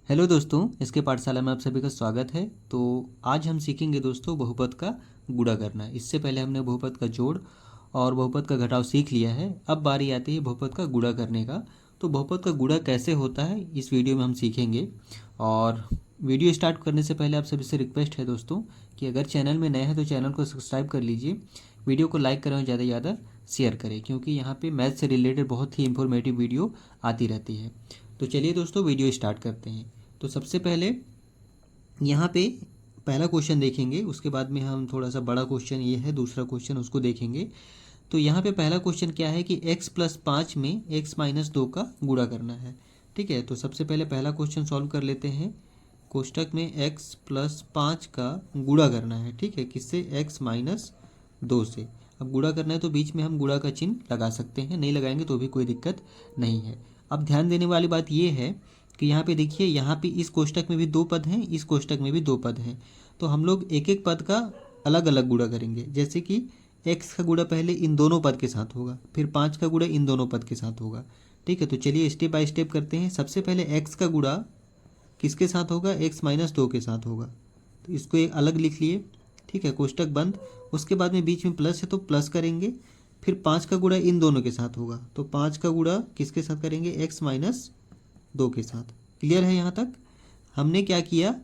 Hello दोस्तों, इसके पाठशाला में आप सभी का स्वागत है। तो आज हम सीखेंगे दोस्तों बहुपद का गुणा करना। इससे पहले हमने बहुपद का जोड़ और बहुपद का घटाव सीख लिया है। अब बारी आती है बहुपद का गुणा करने का। तो बहुपद का गुणा कैसे होता है इस वीडियो में हम सीखेंगे। और वीडियो स्टार्ट करने से पहले आप सभी से रिक्वेस्ट है दोस्तों कि अगर चैनल में नए हैं तो चैनल को सब्सक्राइब कर लीजिए, वीडियो को लाइक करें और ज़्यादा से ज़्यादा शेयर करें, क्योंकि यहाँ पे मैथ से रिलेटेड बहुत ही इंफॉर्मेटिव वीडियो आती रहती है। तो चलिए दोस्तों वीडियो स्टार्ट करते हैं। तो सबसे पहले यहाँ पे पहला क्वेश्चन देखेंगे, उसके बाद में हम थोड़ा सा बड़ा क्वेश्चन ये है दूसरा क्वेश्चन उसको देखेंगे। तो यहाँ पे पहला क्वेश्चन क्या है कि x+5 में x-2 का गुणा करना है। ठीक है, तो सबसे पहले पहला क्वेश्चन सॉल्व कर लेते हैं। कोष्टक में x+5 का गुणा करना है। ठीक है, किससे? x-2 से। अब गुणा करना है तो बीच में हम गुणा का चिन्ह लगा सकते हैं, नहीं लगाएंगे तो भी कोई दिक्कत नहीं है। अब ध्यान देने वाली बात ये है कि यहाँ पे देखिए, यहाँ पे इस कोष्टक में भी दो पद हैं, इस कोष्टक में भी दो पद हैं। तो हम लोग एक एक पद का अलग अलग गुणा करेंगे। जैसे कि x का गुणा पहले इन दोनों पद के साथ होगा, फिर 5 का गुणा इन दोनों पद के साथ होगा। ठीक है, तो चलिए स्टेप बाय स्टेप करते हैं। सबसे पहले x का गुणा किसके साथ होगा? x-2 के साथ होगा। तो इसको एक अलग लिख लिए। ठीक है, कोष्टक बंद। उसके बाद में बीच में प्लस है तो प्लस करेंगे। फिर 5 का गुणा इन दोनों के साथ होगा, तो 5 का गुणा किसके साथ करेंगे? x-2 के साथ। क्लियर है? यहाँ तक हमने क्या किया,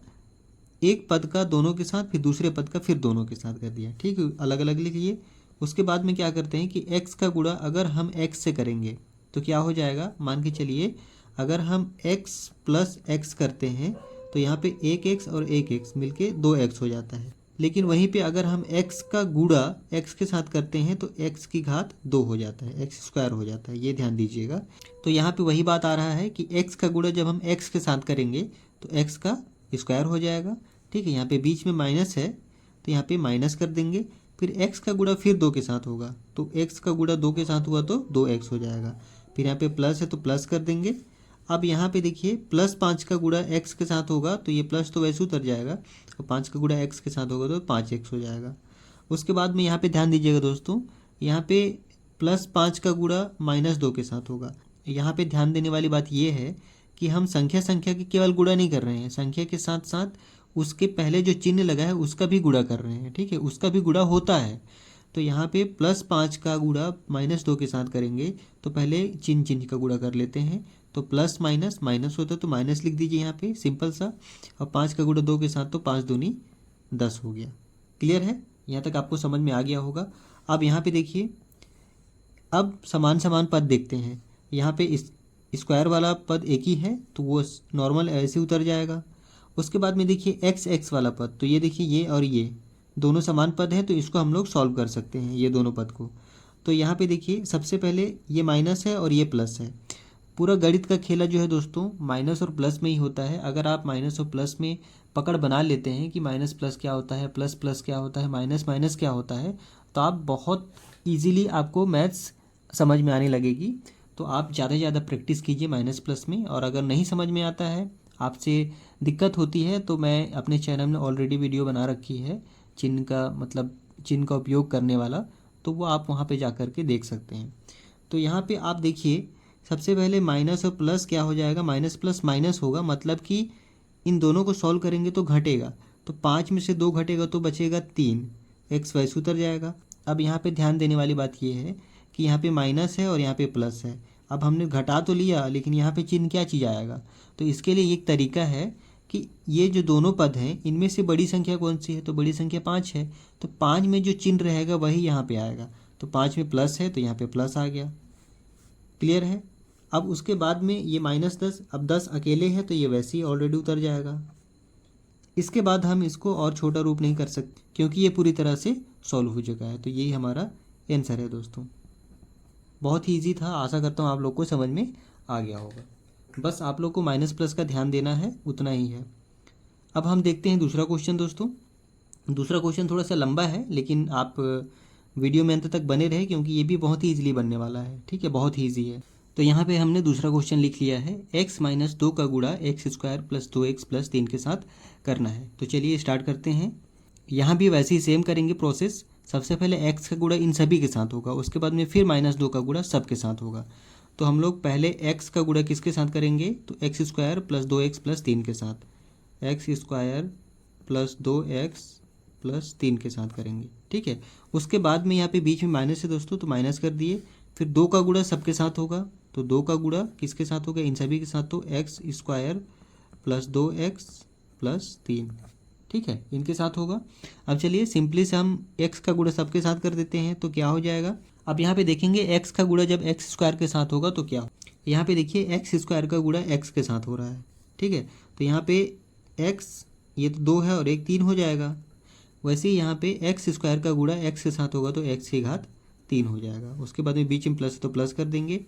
एक पद का दोनों के साथ, फिर दूसरे पद का फिर दोनों के साथ कर दिया। ठीक है, अलग अलग लिखिए। उसके बाद में क्या करते हैं कि x का गुणा अगर हम x से करेंगे तो क्या हो जाएगा? मान के चलिए अगर हम x प्लस x करते हैं तो यहाँ पे एक x और एक x मिलके 2x हो जाता है। लेकिन वहीं पे अगर हम x का गुणा x के साथ करते हैं तो x की घात 2 हो जाता है, x² हो जाता है। ये ध्यान दीजिएगा। तो यहाँ पे वही बात आ रहा है कि x का गुणा जब हम x के साथ करेंगे तो x का स्क्वायर हो जाएगा। ठीक है, यहाँ पे बीच में माइनस है तो यहाँ पे माइनस कर देंगे। फिर x का गुणा फिर 2 के साथ होगा, तो x का गुणा 2 के साथ हुआ तो 2x हो जाएगा। फिर यहाँ पे प्लस है तो प्लस कर देंगे। अब यहाँ पे देखिए +5 का गुणा x के साथ होगा तो ये प्लस तो वैसे उतर जाएगा, और 5 का गुणा x के साथ होगा तो 5x हो जाएगा। उसके बाद में यहाँ पे ध्यान दीजिएगा दोस्तों, यहाँ पे +5 का गुणा -2 के साथ होगा। यहाँ पे ध्यान देने वाली बात ये है कि हम संख्या के केवल गुणा नहीं कर रहे हैं, संख्या के साथ साथ उसके पहले जो चिन्ह लगा है उसका भी गुणा कर रहे हैं। ठीक है, उसका भी गुणा होता है। तो यहाँ पे +5 का गुणा -2 के साथ करेंगे तो पहले चिन्ह का गुणा कर लेते हैं। तो प्लस माइनस माइनस होता है तो माइनस लिख दीजिए यहाँ पे, सिंपल सा। और 5 का गुणा 2 के साथ तो 5 दूनी 10 हो गया। क्लियर है? यहाँ तक आपको समझ में आ गया होगा। अब यहाँ पे देखिए, अब समान समान पद देखते हैं। यहाँ पे इस स्क्वायर वाला पद एक ही है तो वो नॉर्मल ऐसे उतर जाएगा। उसके बाद में देखिए x वाला पद, तो ये देखिए ये और ये दोनों समान पद हैं तो इसको हम लोग सॉल्व कर सकते हैं, ये दोनों पद को। तो यहाँ पे देखिए सबसे पहले ये माइनस है और ये प्लस है। पूरा गणित का खेला जो है दोस्तों माइनस और प्लस में ही होता है। अगर आप माइनस और प्लस में पकड़ बना लेते हैं कि माइनस प्लस क्या होता है, प्लस प्लस क्या होता है, माइनस माइनस क्या होता है, तो आप बहुत इजीली आपको मैथ्स समझ में आने लगेगी। तो आप ज़्यादा से ज़्यादा प्रैक्टिस कीजिए माइनस प्लस में। और अगर नहीं समझ में आता है, आपसे दिक्कत होती है, तो मैं अपने चैनल में ऑलरेडी वीडियो बना रखी है चिन्ह का, मतलब चिन्ह का उपयोग करने वाला, तो वो आप वहाँ पे जा कर के देख सकते हैं। तो यहाँ पे आप देखिए सबसे पहले माइनस और प्लस क्या हो जाएगा? माइनस प्लस माइनस होगा, मतलब कि इन दोनों को सॉल्व करेंगे तो घटेगा। तो 5 में से 2 घटेगा तो बचेगा 3, एक्स वैसे उतर जाएगा। अब यहाँ पे ध्यान देने वाली बात ये है कि यहाँ पे माइनस है और यहाँ पे प्लस है। अब हमने घटा तो लिया, लेकिन यहाँ पे चिन्ह क्या चीज़ आएगा? तो इसके लिए एक तरीका है कि ये जो दोनों पद हैं इनमें से बड़ी संख्या कौन सी है? तो बड़ी संख्या 5 है, तो 5 में जो चिन्ह रहेगा वही यहाँ पे आएगा। तो 5 में प्लस है तो यहाँ पे प्लस आ गया। क्लियर है? अब उसके बाद में ये -10, अब 10 अकेले है तो ये वैसे ही ऑलरेडी उतर जाएगा। इसके बाद हम इसको और छोटा रूप नहीं कर सकते क्योंकि ये पूरी तरह से सॉल्व हो चुका है। तो यही हमारा आंसर है दोस्तों। बहुत ही ईजी था, आशा करता हूँ आप लोग को समझ में आ गया होगा। बस आप लोग को माइनस प्लस का ध्यान देना है, उतना ही है। अब हम देखते हैं दूसरा क्वेश्चन दोस्तों। दूसरा क्वेश्चन थोड़ा सा लंबा है, लेकिन आप वीडियो में अंत तक बने रहे क्योंकि ये भी बहुत ही ईजिली बनने वाला है। ठीक है, बहुत ही ईजी है। तो यहाँ पे हमने दूसरा क्वेश्चन लिख लिया है, x-2 का गुणा x² + 2x + 3 के साथ करना है। तो चलिए स्टार्ट करते हैं। यहाँ भी वैसे ही सेम करेंगे प्रोसेस। सबसे पहले x का गुणा इन सभी के साथ होगा, उसके बाद में फिर -2 का गुणा सब के साथ होगा। तो हम लोग पहले x का गुणा किसके साथ करेंगे, तो x square plus 2x plus 3 के साथ, x square plus 2x plus 3 के साथ करेंगे, ठीक है। उसके बाद में यहाँ पे बीच में माइनस है दोस्तों, तो माइनस कर दिए। फिर 2 का गुणा सबके साथ होगा, तो 2 का गुणा किसके साथ होगा, इन सभी के साथ, तो x square plus 2x plus 3, ठीक है, इनके साथ होगा। अब चलिए सिंपली से हम x का गुणा सबके साथ कर देते हैं, तो क्या हो जाएगा। अब यहाँ पे देखेंगे x का गुणा जब एक्स स्क्वायर के साथ होगा तो क्या, यहाँ पे देखिए एक्स स्क्वायर का गुणा x के साथ हो रहा है, ठीक है। तो यहाँ पे x ये तो 2 है और एक 3 हो जाएगा। वैसे ही यहाँ पे एक्स स्क्वायर का गुणा x के साथ होगा तो x की घात 3 हो जाएगा। उसके बाद में बीच में प्लस तो प्लस कर देंगे।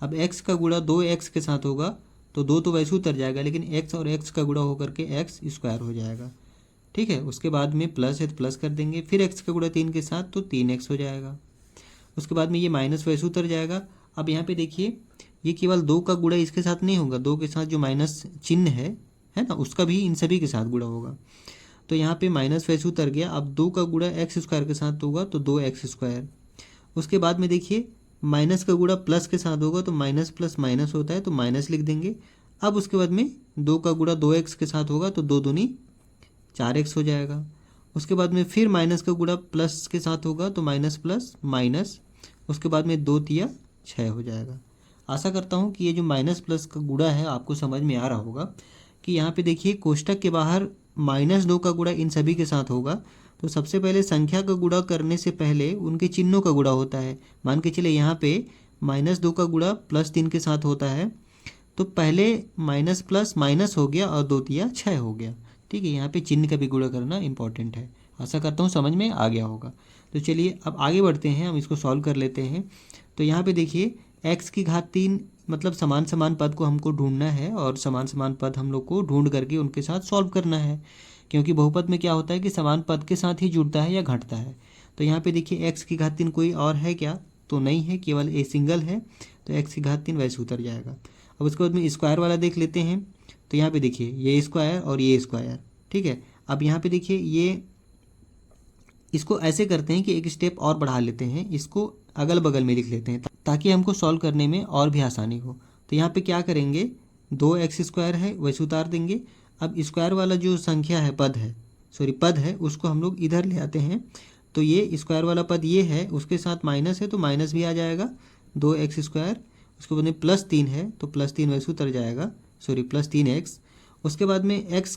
अब x का गुणा 2x के साथ होगा तो 2 तो वैसे उतर जाएगा, लेकिन x और x का गुणा होकर के एक्स स्क्वायर हो जाएगा, ठीक है। उसके बाद में प्लस है तो प्लस कर देंगे, फिर x का गुणा 3 के साथ तो 3x हो जाएगा। उसके बाद में ये माइनस वैसे उतर जाएगा। अब यहाँ पे देखिए ये केवल 2 का गुणा इसके साथ नहीं होगा, 2 के साथ जो माइनस चिन्ह है ना, उसका भी इन सभी के साथ गुणा होगा। तो यहाँ पे माइनस वैसे उतर गया। अब 2 का गुणा एक्स स्क्वायर के साथ होगा तो 2x स्क्वायर। उसके बाद में देखिए माइनस का गुणा प्लस के साथ होगा तो माइनस प्लस माइनस होता है तो माइनस लिख देंगे। अब उसके बाद में 2 का गुणा 2x के साथ होगा तो 2 दूनी 4x हो जाएगा। उसके बाद में फिर माइनस का गुणा प्लस के साथ होगा तो माइनस प्लस माइनस, उसके बाद में 2 तिया 6 हो जाएगा। आशा करता हूँ कि ये जो माइनस प्लस का गुणा है आपको समझ में आ रहा होगा कि यहाँ पे देखिए कोष्टक के बाहर -2 का गुणा इन सभी के साथ होगा। तो सबसे पहले संख्या का गुणा करने से पहले उनके चिन्हों का गुणा होता है। मान के चले यहाँ पे -2 का गुणा +3 के साथ होता है, तो पहले माइनस प्लस माइनस हो गया और 2 तिया 6 हो गया, ठीक है। यहाँ पे चिन्ह का भी गुणा करना इंपॉर्टेंट है। आशा करता हूँ समझ में आ गया होगा। तो चलिए अब आगे बढ़ते हैं, हम इसको सॉल्व कर लेते हैं। तो यहाँ पे देखिए x की घात 3 मतलब समान समान पद को हमको ढूंढना है और समान समान पद हम लोग को ढूंढ करके उनके साथ सॉल्व करना है, क्योंकि बहुपद में क्या होता है कि समान पद के साथ ही जुड़ता है या घटता है। तो यहाँ पे देखिए x की घात 3 कोई और है क्या, तो नहीं है, केवल ए सिंगल है, तो x की घात 3 वैसे उतर जाएगा। अब उसके बाद में स्क्वायर वाला देख लेते हैं। तो यहाँ पे देखिए ये स्क्वायर और ये स्क्वायर, ठीक है। अब यहाँ पे देखिए ये इसको ऐसे करते हैं कि एक स्टेप और बढ़ा लेते हैं, इसको अगल बगल में लिख लेते हैं ताकि हमको सॉल्व करने में और भी आसानी हो। तो यहाँ पे क्या करेंगे, 2x स्क्वायर है वैसे उतार देंगे। अब स्क्वायर वाला जो संख्या है पद है उसको हम लोग इधर ले आते हैं। तो ये स्क्वायर वाला पद ये है, उसके साथ माइनस है तो माइनस भी आ जाएगा, 2x स्क्वायर। उसके बाद में +3 है तो +3 वैसे उतर जाएगा, +3x। उसके बाद में x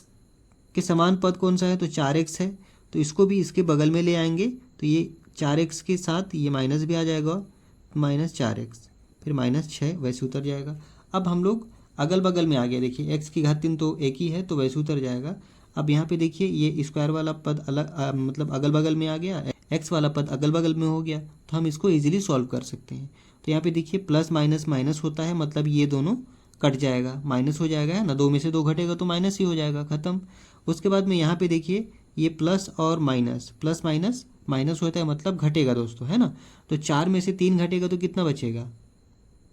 के समान पद कौन सा है, तो 4x है, तो इसको भी इसके बगल में ले आएंगे। तो ये 4x के साथ ये माइनस भी आ जाएगा, -4x, फिर -6 वैसे उतर जाएगा। अब हम लोग अगल बगल में आ गया, देखिए x की घात 3 तो एक ही है तो वैसे उतर जाएगा। अब यहाँ पे देखिए ये स्क्वायर वाला पद अलग मतलब अगल बगल में आ गया, x वाला पद अगल बगल में हो गया, तो हम इसको ईजिली सॉल्व कर सकते हैं। तो यहाँ पे देखिए प्लस माइनस माइनस होता है, मतलब ये दोनों कट जाएगा, माइनस हो जाएगा, है ना, 2 में से 2 घटेगा तो माइनस ही हो जाएगा, ख़त्म। उसके बाद में यहाँ पे देखिए ये प्लस और माइनस, प्लस माइनस माइनस होता है मतलब घटेगा दोस्तों, है ना। तो 4 में से 3 घटेगा तो कितना बचेगा,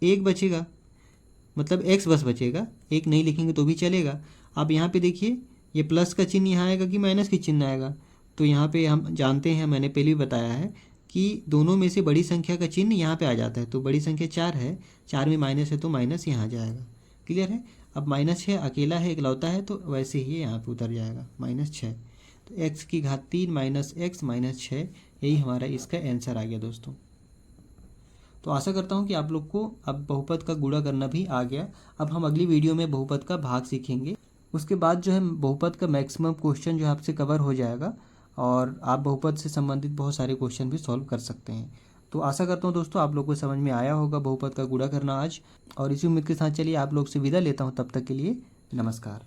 1 बचेगा, मतलब x बस बचेगा, 1 नहीं लिखेंगे तो भी चलेगा। अब यहाँ पे देखिए ये प्लस का चिन्ह यहाँ आएगा कि माइनस की चिन्ह आएगा, तो यहाँ पे हम जानते हैं, मैंने पहले भी बताया है कि दोनों में से बड़ी संख्या का चिन्ह यहाँ पे आ जाता है। तो बड़ी संख्या 4 है, 4 में माइनस है तो माइनस यहाँ आ जाएगा, क्लियर है। अब -6 अकेला है, इकलौता है, तो वैसे ही यहाँ पे उतर जाएगा, -6। तो x की घात 3 -x -6, यही हमारा इसका आंसर आ गया दोस्तों। तो आशा करता हूँ कि आप लोग को अब बहुपद का गुणा करना भी आ गया। अब हम अगली वीडियो में बहुपद का भाग सीखेंगे, उसके बाद जो है बहुपद का मैक्सिमम क्वेश्चन जो आपसे कवर हो जाएगा और आप बहुपद से संबंधित बहुत सारे क्वेश्चन भी सॉल्व कर सकते हैं। तो आशा करता हूँ दोस्तों आप लोग को समझ में आया होगा बहुपद का गुणा करना आज, और इसी उम्मीद के साथ चलिए आप लोग से विदा लेता हूँ, तब तक के लिए नमस्कार।